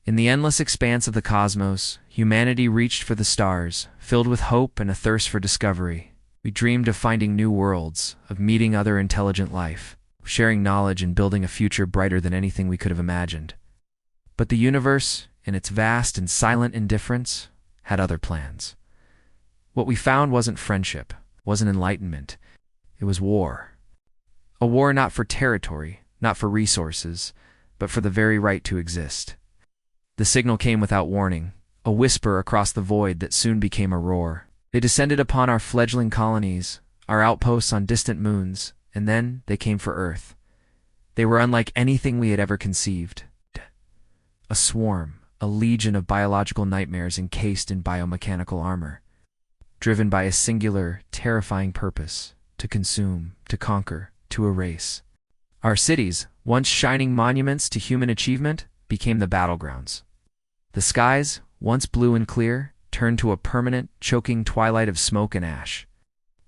In the endless expanse of the cosmos, humanity reached for the stars, filled with hope and a thirst for discovery. We dreamed of finding new worlds, of meeting other intelligent life, sharing knowledge and building a future brighter than anything we could have imagined. But the universe, in its vast and silent indifference, had other plans. What we found wasn't friendship, wasn't enlightenment. It was war. A war not for territory, not for resources, but for the very right to exist. The signal came without warning, a whisper across the void that soon became a roar. They descended upon our fledgling colonies, our outposts on distant moons, and then they came for Earth. They were unlike anything we had ever conceived. A swarm, a legion of biological nightmares encased in biomechanical armor, driven by a singular, terrifying purpose: to consume, to conquer, to erase. Our cities, once shining monuments to human achievement, became the battlegrounds. The skies, once blue and clear, turned to a permanent, choking twilight of smoke and ash.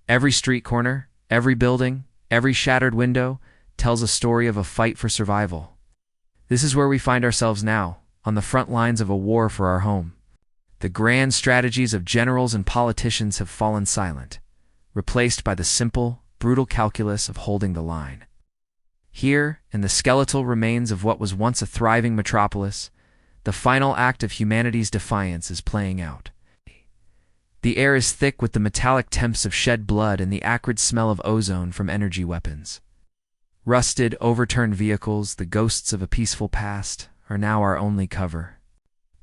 Every street corner, every building, every shattered window tells a story of a fight for survival. This is where we find ourselves now, on the front lines of a war for our home. The grand strategies of generals and politicians have fallen silent, replaced by the simple, brutal calculus of holding the line. Here, in the skeletal remains of what was once a thriving metropolis, the final act of humanity's defiance is playing out. The air is thick with the metallic temps of shed blood and the acrid smell of ozone from energy weapons. Rusted, overturned vehicles, the ghosts of a peaceful past, are now our only cover.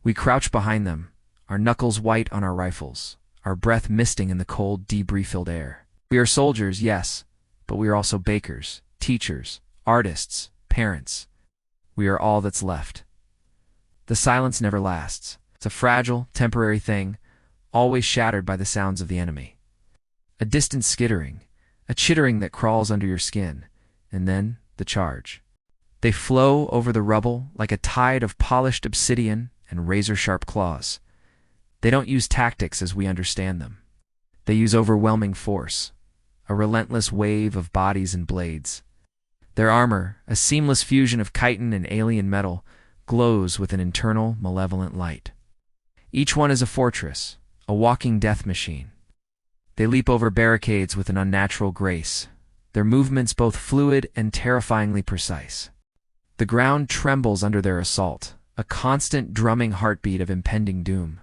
We crouch behind them, our knuckles white on our rifles, our breath misting in the cold, debris-filled air. We are soldiers, yes, but we are also bakers, teachers, artists, parents. We are all that's left. The silence never lasts. It's a fragile, temporary thing, always shattered by the sounds of the enemy. A distant skittering, a chittering that crawls under your skin, and then the charge. They flow over the rubble like a tide of polished obsidian and razor-sharp claws. They don't use tactics as we understand them. They use overwhelming force, a relentless wave of bodies and blades. Their armor, a seamless fusion of chitin and alien metal, glows with an internal, malevolent light. Each one is a fortress, a walking death machine. They leap over barricades with an unnatural grace, their movements both fluid and terrifyingly precise. The ground trembles under their assault, a constant drumming heartbeat of impending doom.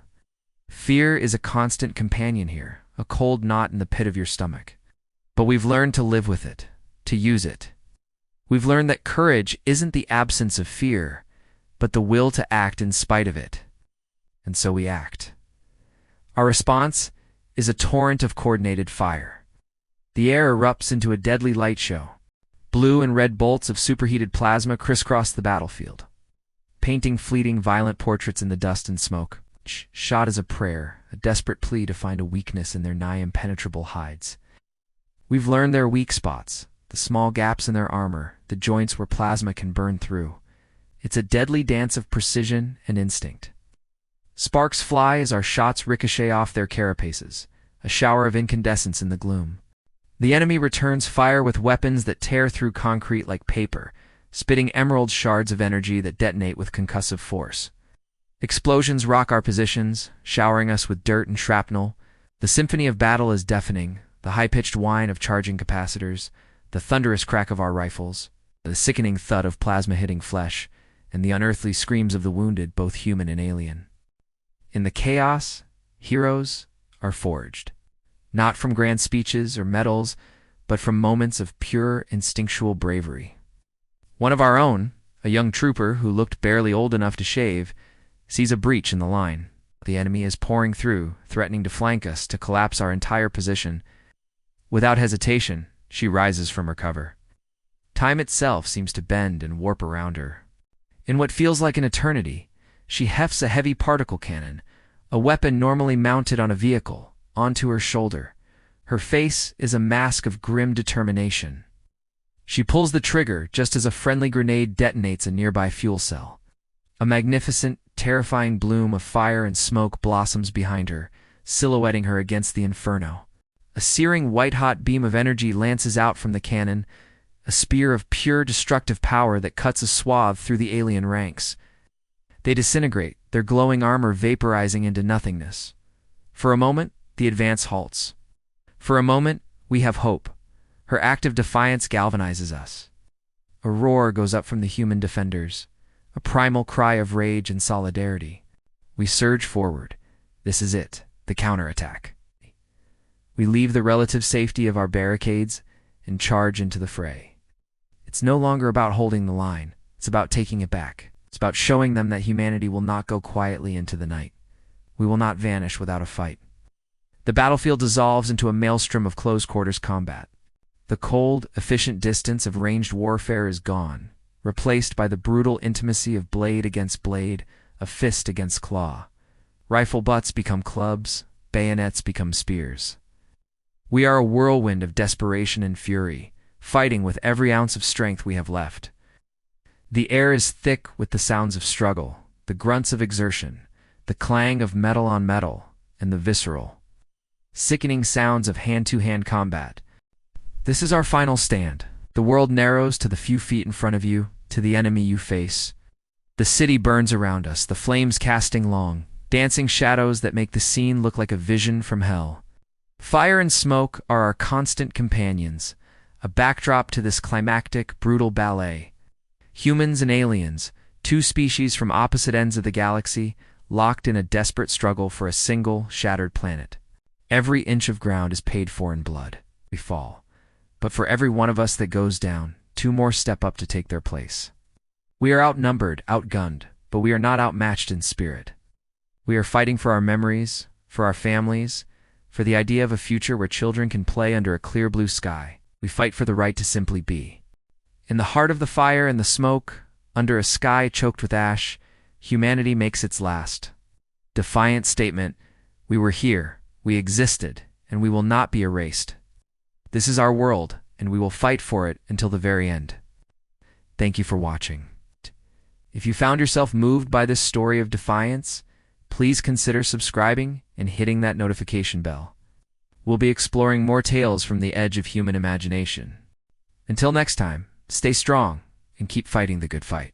Fear is a constant companion here, a cold knot in the pit of your stomach. But we've learned to live with it, to use it. We've learned that courage isn't the absence of fear, but the will to act in spite of it. And so we act. Our response is a torrent of coordinated fire. The air erupts into a deadly light show. Blue and red bolts of superheated plasma crisscross the battlefield, painting fleeting, violent portraits in the dust and smoke. Shot as a prayer, a desperate plea to find a weakness in their nigh impenetrable hides. We've learned their weak spots, the small gaps in their armor, the joints where plasma can burn through. It's a deadly dance of precision and instinct. Sparks fly as our shots ricochet off their carapaces, a shower of incandescence in the gloom. The enemy returns fire with weapons that tear through concrete like paper, spitting emerald shards of energy that detonate with concussive force. Explosions rock our positions, showering us with dirt and shrapnel. The symphony of battle is deafening, the high-pitched whine of charging capacitors, the thunderous crack of our rifles, the sickening thud of plasma hitting flesh, and the unearthly screams of the wounded, both human and alien. In the chaos, heroes are forged, not from grand speeches or medals, but from moments of pure instinctual bravery. One of our own, a young trooper who looked barely old enough to shave, sees a breach in the line. The enemy is pouring through, threatening to flank us, to collapse our entire position. Without hesitation, she rises from her cover. Time itself seems to bend and warp around her. In what feels like an eternity, she hefts a heavy particle cannon, a weapon normally mounted on a vehicle, onto her shoulder. Her face is a mask of grim determination. She pulls the trigger just as a friendly grenade detonates a nearby fuel cell. A magnificent, terrifying bloom of fire and smoke blossoms behind her, silhouetting her against the inferno. A searing white-hot beam of energy lances out from the cannon, a spear of pure destructive power that cuts a swath through the alien ranks. They disintegrate, their glowing armor vaporizing into nothingness. For a moment, the advance halts. For a moment, we have hope. Her act of defiance galvanizes us. A roar goes up from the human defenders, a primal cry of rage and solidarity. We surge forward. This is it, the counterattack. We leave the relative safety of our barricades and charge into the fray. It's no longer about holding the line. It's about taking it back. It's about showing them that humanity will not go quietly into the night. We will not vanish without a fight. The battlefield dissolves into a maelstrom of close-quarters combat. The cold, efficient distance of ranged warfare is gone, replaced by the brutal intimacy of blade against blade, of fist against claw. Rifle butts become clubs, bayonets become spears. We are a whirlwind of desperation and fury, fighting with every ounce of strength we have left. The air is thick with the sounds of struggle, the grunts of exertion, the clang of metal on metal, and the visceral, sickening sounds of hand-to-hand combat. This is our final stand. The world narrows to the few feet in front of you, to the enemy you face. The city burns around us, the flames casting long, dancing shadows that make the scene look like a vision from hell. Fire and smoke are our constant companions, a backdrop to this climactic, brutal ballet. Humans and aliens, two species from opposite ends of the galaxy, locked in a desperate struggle for a single, shattered planet. Every inch of ground is paid for in blood. We fall. But for every one of us that goes down, two more step up to take their place. We are outnumbered, outgunned, but we are not outmatched in spirit. We are fighting for our memories, for our families, for the idea of a future where children can play under a clear blue sky. We fight for the right to simply be. In the heart of the fire and the smoke, under a sky choked with ash, humanity makes its last defiant statement: we were here, we existed, and we will not be erased. This is our world, and we will fight for it until the very end. Thank you for watching. If you found yourself moved by this story of defiance, please consider subscribing and hitting that notification bell. We'll be exploring more tales from the edge of human imagination. Until next time, stay strong and keep fighting the good fight.